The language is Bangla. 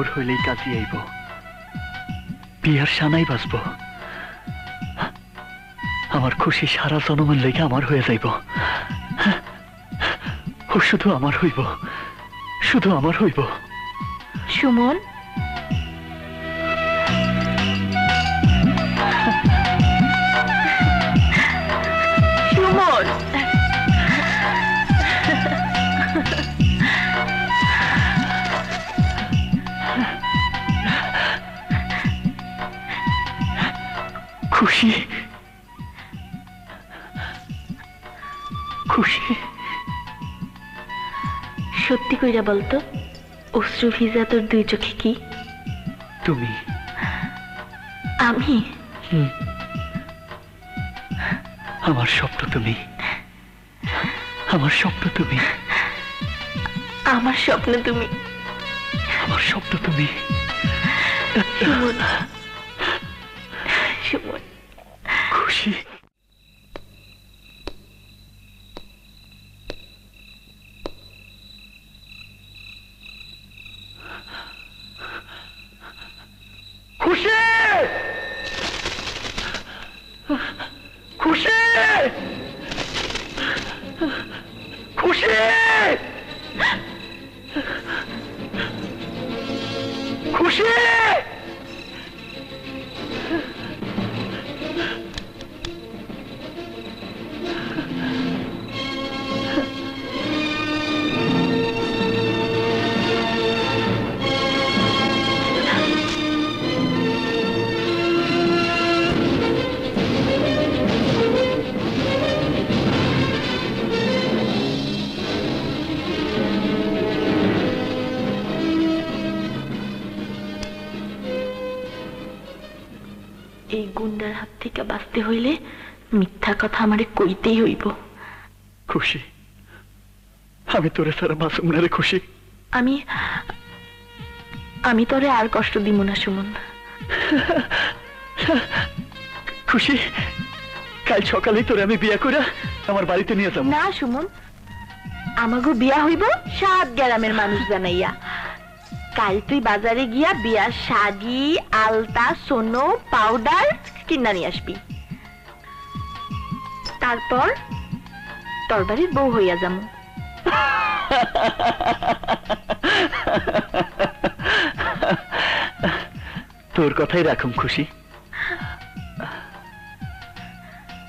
ভোর হইলেই কাজী আইব, বিয়ার সানাই বাজব, আমার খুশি সারা জনমের লেগে আমার হয়ে যাইব। ও শুধু আমার হইব, শুধু আমার হইব। সুমন, সুমন, খুশি, খুশি। সত্যি কইরা বলতো, অশ্রু ভিজা তোর দুই চোখে কি? তুমি। আমি? আমার স্বপ্ন তুমি, আমার স্বপ্ন তুমি, আমার স্বপ্ন তুমি, আমার স্বপ্ন তুমি। সুমন, সুমন। খুশি। খুশি, খুশি, খুশি, খুশি। এই গুন্ডার হাত থেকে বাঁচতে হইলে মিথ্যা কথা আমারে কইতেই হইব। খুশি, আমি তোরে সারা মাসুম না রে খুশি। আমি আমি তোরে আর কষ্ট দিব না সুমন। খুশি, কাল সকালেই তোরে আমি বিয়া করে আমার বাড়িতে নিয়ে যাবো। না সুমন, আমাগো বিয়া হইব 7 গ্রামের মানুষ জানাইয়া। কাল তুই বাজারে গিয়া বিয়ার শাড়ি, আলতা, সোনো, পাউডার কিনা নিয়ে আসবি। তারপর তোর বাড়ির বউ হইয়া যাবো। তোর কথাই রাখুম খুশি।